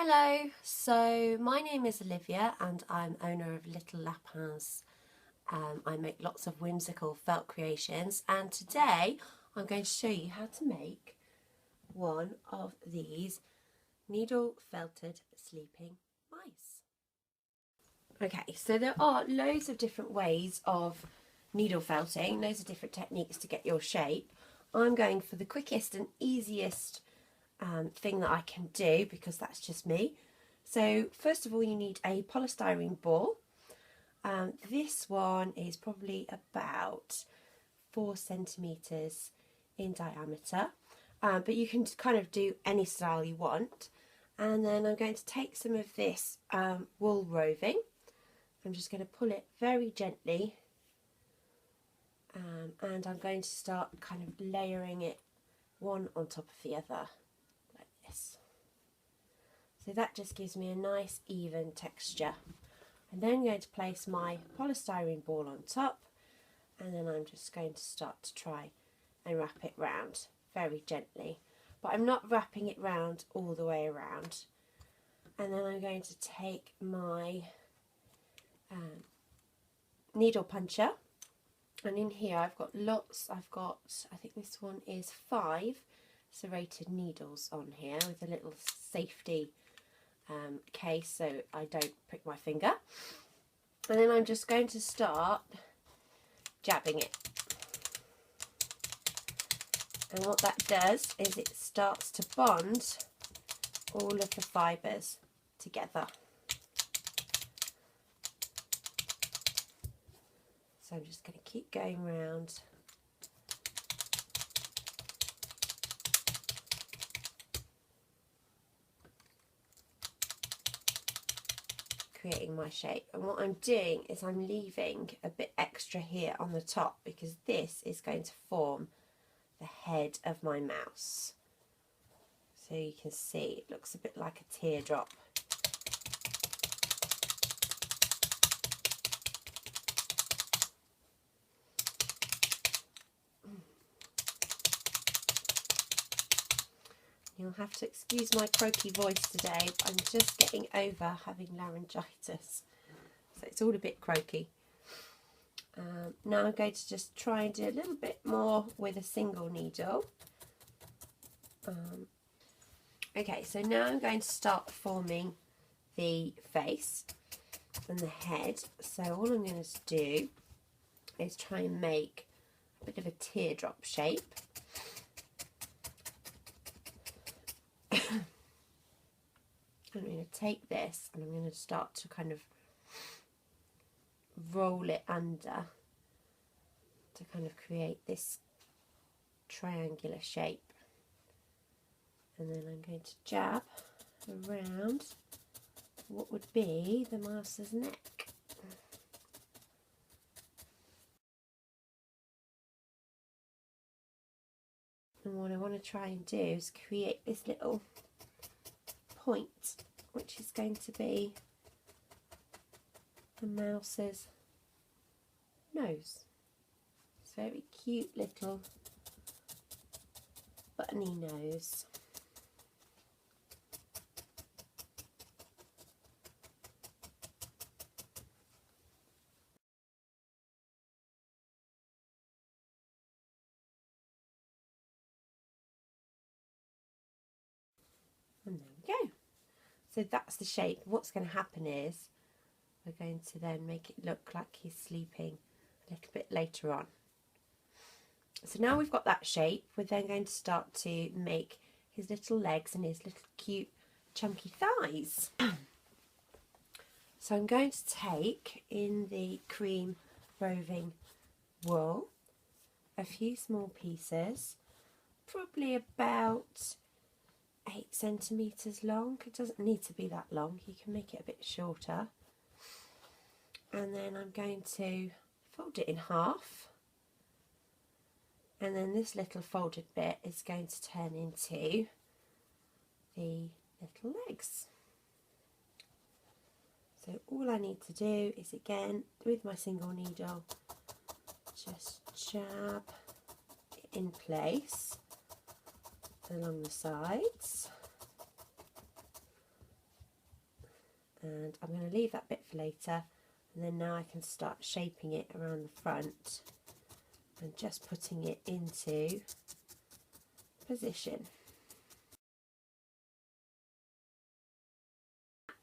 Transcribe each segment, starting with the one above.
Hello, so my name is Olivia and I'm owner of Little Lapins. I make lots of whimsical felt creations, and today I'm going to show you how to make one of these needle felted sleeping mice. Okay, so there are loads of different ways of needle felting, loads of different techniques to get your shape. I'm going for the quickest and easiest thing that I can do because that's just me. So first of all, you need a polystyrene ball. This one is probably about 4 centimetres in diameter, but you can kind of do any style you want. And then I'm going to take some of this wool roving. I'm just going to pull it very gently, and I'm going to start kind of layering it one on top of the other like this. So that just gives me a nice even texture. I'm then going to place my polystyrene ball on top, and then I'm just going to start to try and wrap it round very gently, but I'm not wrapping it round all the way around. And then I'm going to take my needle puncher, and in here I've got I think this one is 5 serrated needles on here with a little safety case so I don't prick my finger. And then I'm just going to start jabbing it, and what that does is it starts to bond all of the fibres together. So I'm just going to keep going round. Creating my shape, and what I'm doing is I'm leaving a bit extra here on the top because this is going to form the head of my mouse. So you can see it looks a bit like a teardrop. You'll have to excuse my croaky voice today, but I'm just getting over having laryngitis, so it's all a bit croaky. Now I'm going to just try and do a little bit more with a single needle. Okay, so now I'm going to start forming the face and the head. So all I'm going to do is try and make a bit of a teardrop shape. I'm going to take this and I'm going to start to kind of roll it under to kind of create this triangular shape. And then I'm going to jab around what would be the mouse's neck. And what I want to try and do is create this little point, which is going to be the mouse's nose. It's a very cute little buttony nose. And there we go. So that's the shape. What's going to happen is we're going to then make it look like he's sleeping a little bit later on. So now we've got that shape, we're then going to start to make his little legs and his little cute chunky thighs. So I'm going to take in the cream roving wool a few small pieces, probably about 8 centimetres long. It doesn't need to be that long, you can make it a bit shorter. And then I'm going to fold it in half, and then this little folded bit is going to turn into the little legs. So all I need to do is, again with my single needle, just jab it in place along the sides, And I'm going to leave that bit for later, and then now I can start shaping it around the front and just putting it into position.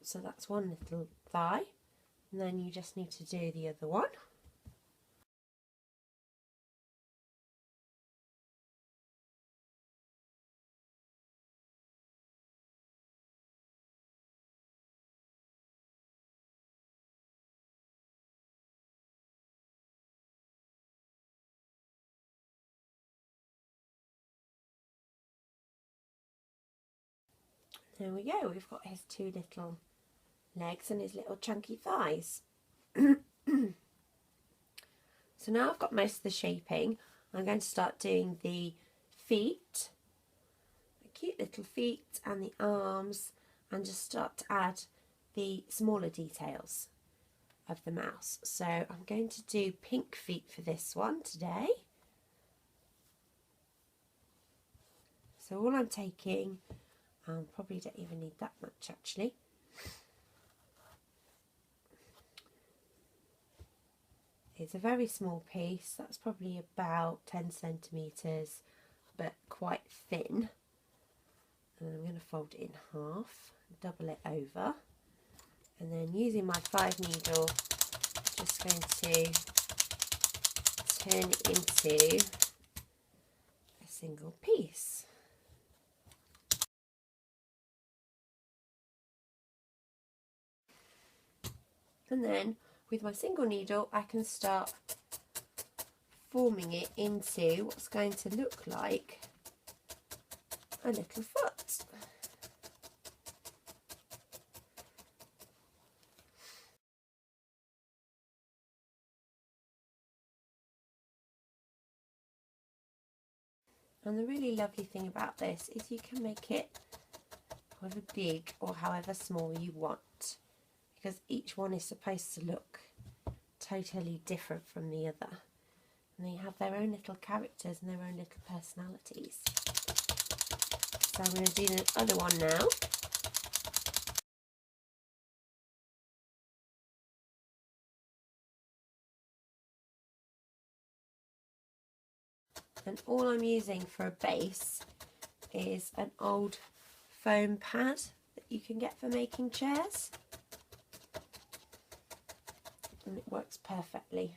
So that's one little thigh, and then you just need to do the other one. There we go, we've got his two little legs and his little chunky thighs. So now I've got most of the shaping, I'm going to start doing the feet, the cute little feet and the arms, and just start to add the smaller details of the mouse. So I'm going to do pink feet for this one today. So all I'm taking, probably don't even need that much actually. It's a very small piece, that's probably about 10 centimetres, but quite thin. And I'm going to fold it in half, double it over, and then using my 5 needle, just going to turn it into a single piece. And then with my single needle I can start forming it into what's going to look like a little foot. And the really lovely thing about this is you can make it however big or however small you want, because each one is supposed to look totally different from the other, and they have their own little characters and their own little personalities. So I'm going to do the other one now. And all I'm using for a base is an old foam pad that you can get for making chairs, and it works perfectly.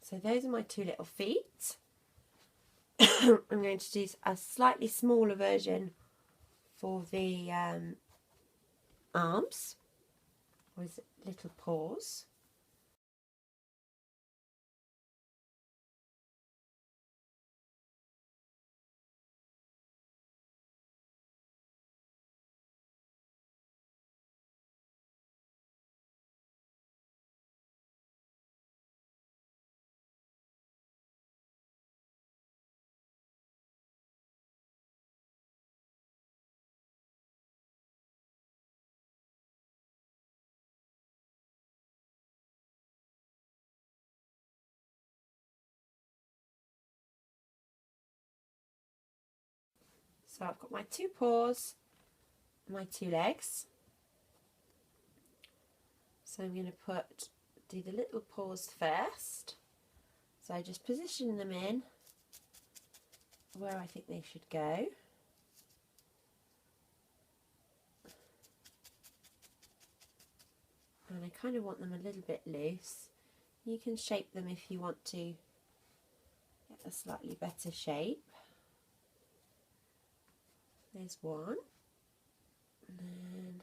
So those are my two little feet. I'm going to do a slightly smaller version for the arms, or is it little paws. So I've got my two paws, my two legs. So I'm going to do the little paws first. So I just position them in where I think they should go. And I kind of want them a little bit loose. You can shape them if you want to get a slightly better shape. There's one, and then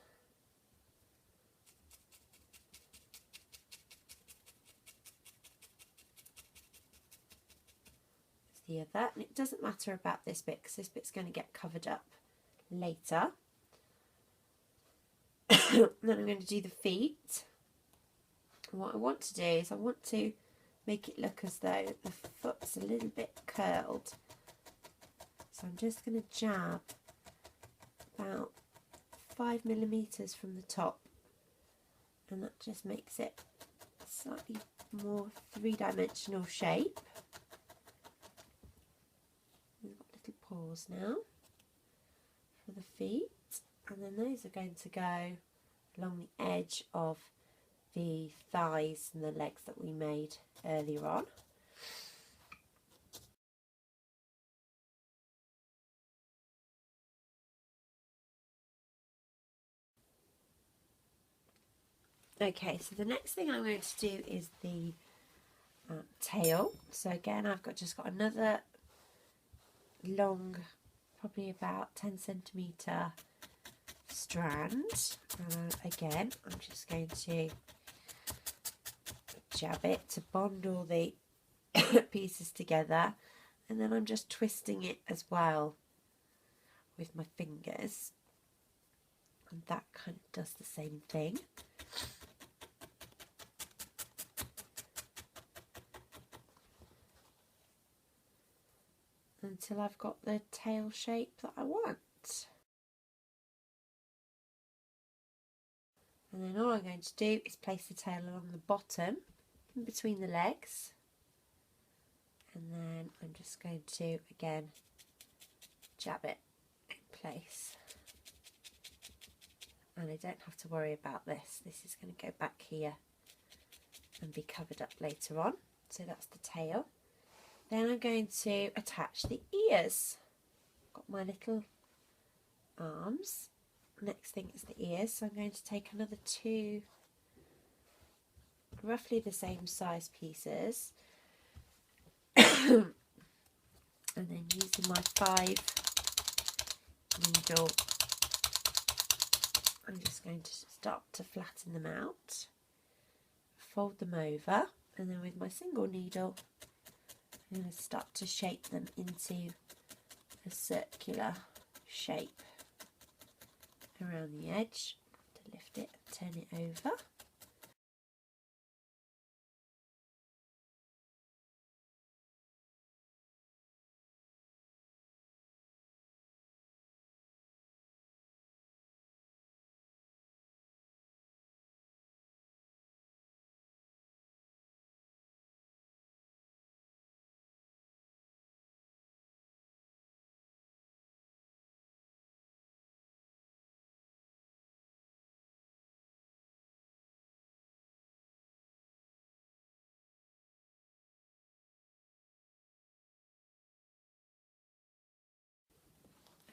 the other. And it doesn't matter about this bit because this bit's going to get covered up later. Then I'm going to do the feet. And what I want to do is I want to make it look as though the foot's a little bit curled. So I'm just going to jab about 5 millimeters from the top, and that just makes it a slightly more three-dimensional shape. We've got little paws now. for the feet, and then those are going to go along the edge of the thighs and the legs that we made earlier on. Okay, so the next thing I'm going to do is the tail. So again, I've just got another long, probably about 10 centimetre strand. Again, I'm just going to jab it to bond all the pieces together, and then I'm just twisting it as well with my fingers, and that kind of does the same thing. Until I've got the tail shape that I want. And then all I'm going to do is place the tail along the bottom, in between the legs. And then I'm just going to, again, jab it in place. And I don't have to worry about this. This is going to go back here and be covered up later on. So that's the tail. Then I'm going to attach the ears. Got my little arms. Next thing is the ears. So I'm going to take another 2 roughly the same size pieces. And then using my 5 needle, I'm just going to start to flatten them out. Fold them over, and then with my single needle I'm going to start to shape them into a circular shape around the edge, to lift it and turn it over.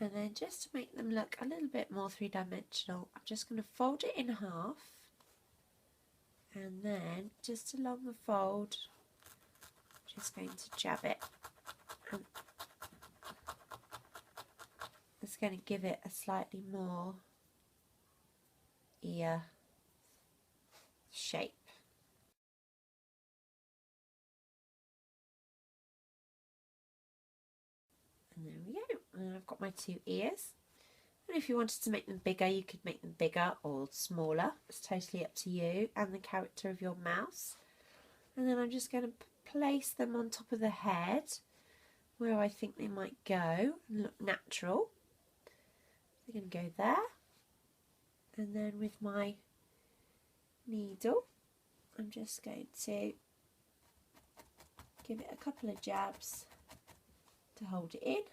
And then just to make them look a little bit more three-dimensional, I'm just going to fold it in half, and then just along the fold, I'm just going to jab it. And it's going to give it a slightly more ear shape. And there we go. And I've got my 2 ears. And if you wanted to make them bigger, you could make them bigger or smaller. It's totally up to you and the character of your mouse. And then I'm just going to place them on top of the head where I think they might go and look natural. They're going to go there. And then with my needle, I'm just going to give it a couple of jabs to hold it in.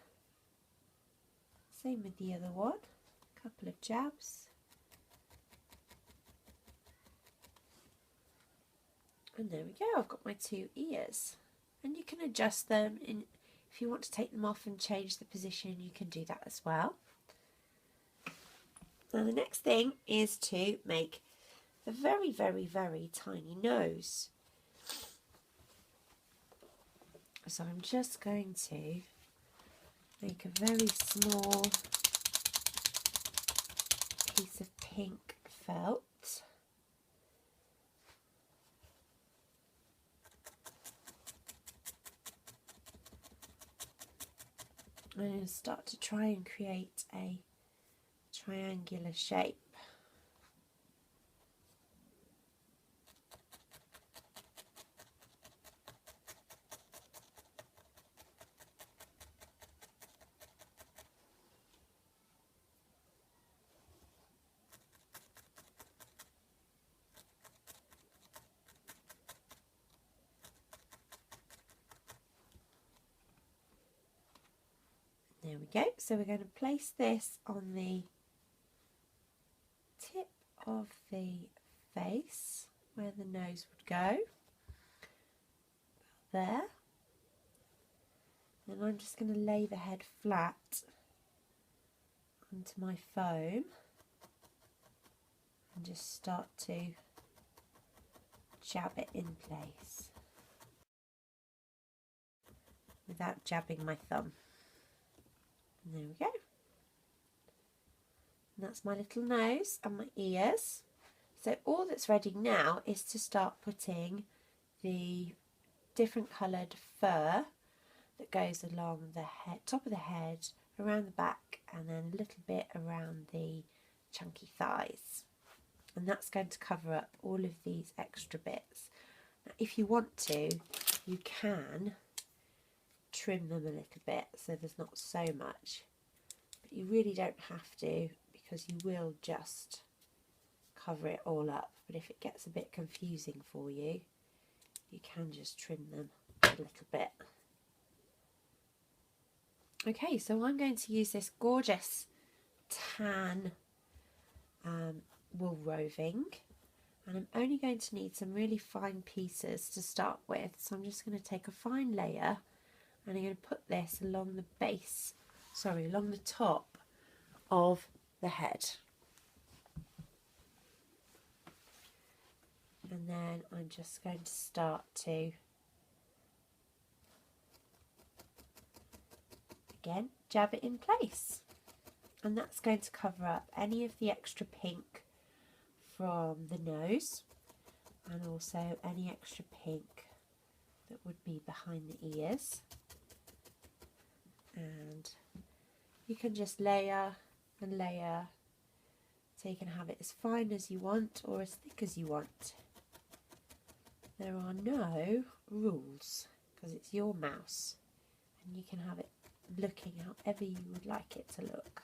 Same with the other one, a couple of jabs. And there we go, I've got my 2 ears. And you can adjust them, if you want to take them off and change the position, you can do that as well. Now the next thing is to make a very, very, very tiny nose. So I'm just going to make a very small piece of pink felt. I'm going to start to try and create a triangular shape. There we go. So we're going to place this on the tip of the face where the nose would go. There. Then I'm just going to lay the head flat onto my foam and just start to jab it in place without jabbing my thumb. And there we go. And that's my little nose and my ears. So all that's ready now is to start putting the different coloured fur that goes along the head, top of the head, around the back, and then a little bit around the chunky thighs. And that's going to cover up all of these extra bits. Now, if you want to, you can trim them a little bit so there's not so much, but you really don't have to, because you will just cover it all up. But if it gets a bit confusing for you, you can just trim them a little bit. Okay, so I'm going to use this gorgeous tan wool roving, and I'm only going to need some really fine pieces to start with. So I'm just going to take a fine layer and I'm going to put this along the base, along the top of the head. And then I'm just going to start to, again, jab it in place. And that's going to cover up any of the extra pink from the nose, and also any extra pink that would be behind the ears. And you can just layer and layer, so you can have it as fine as you want or as thick as you want. There are no rules, because it's your mouse and you can have it looking however you would like it to look.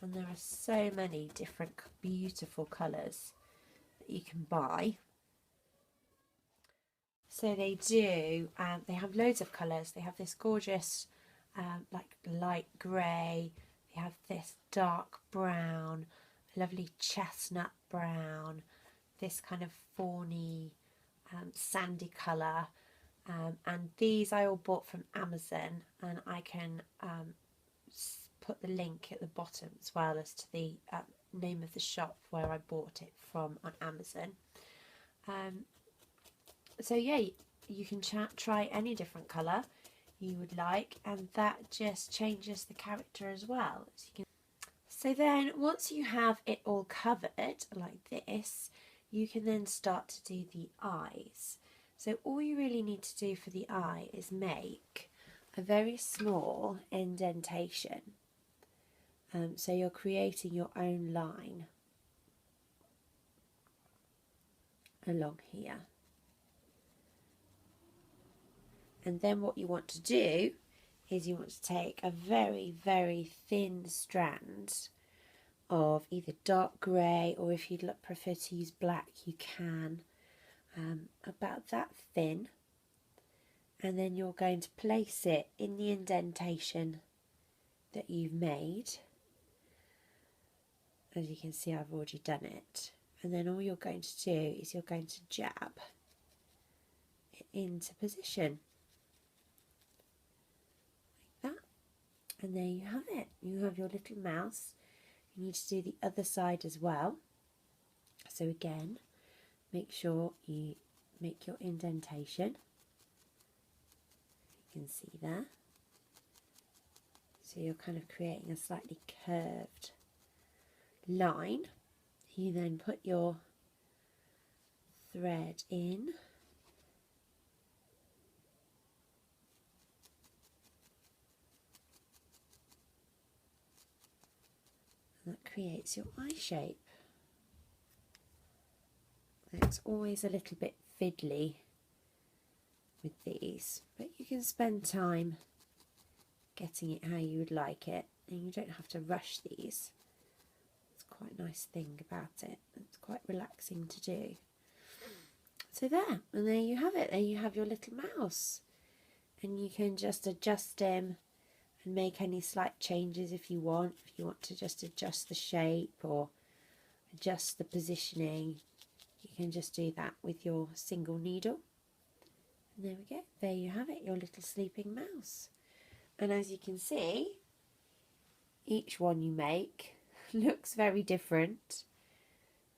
And there are so many different beautiful colours that you can buy. So they do, they have loads of colours. They have this gorgeous like light grey, they have this dark brown, lovely chestnut brown, this kind of fawny sandy colour, and these I all bought from Amazon, and I can put the link at the bottom as well as to the name of the shop where I bought it from on Amazon. So yeah, you can try any different colour you would like, and that just changes the character as well. So then once you have it all covered like this, you can then start to do the eyes. So all you really need to do for the eye is make a very small indentation. So you're creating your own line along here. And then what you want to do is you want to take a very, very thin strand of either dark grey, or if you'd prefer to use black, you can, about that thin. And then you're going to place it in the indentation that you've made. As you can see, I've already done it. And then all you're going to do is you're going to jab it into position. Like that. And there you have it. You have your little mouse. You need to do the other side as well. So again, make sure you make your indentation. You can see there. So you're kind of creating a slightly curved line. You then put your thread in, and that creates your eye shape. And it's always a little bit fiddly with these, but you can spend time getting it how you would like it, and you don't have to rush these. Quite a nice thing about it. It's quite relaxing to do. So there, and there you have it. There you have your little mouse. And you can just adjust him and make any slight changes if you want. If you want to just adjust the shape or adjust the positioning, you can just do that with your single needle. And there we go. There you have it, your little sleeping mouse. And as you can see, each one you make looks very different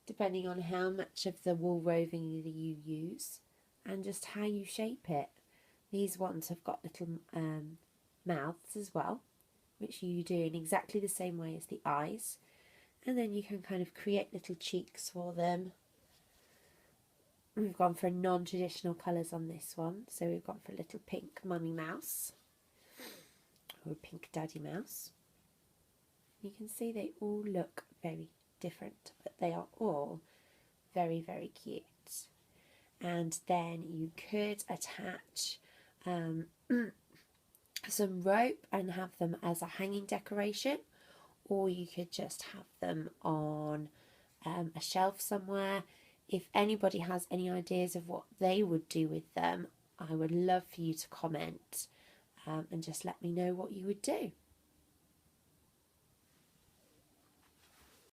depending on how much of the wool roving you use and just how you shape it. These ones have got little mouths as well, which you do in exactly the same way as the eyes. And then you can kind of create little cheeks for them. We've gone for non-traditional colours on this one. So we've gone for a little pink mummy mouse or a pink daddy mouse. You can see they all look very different, but they are all very, very cute. And then you could attach some rope and have them as a hanging decoration, or you could just have them on a shelf somewhere. If anybody has any ideas of what they would do with them, I would love for you to comment and just let me know what you would do.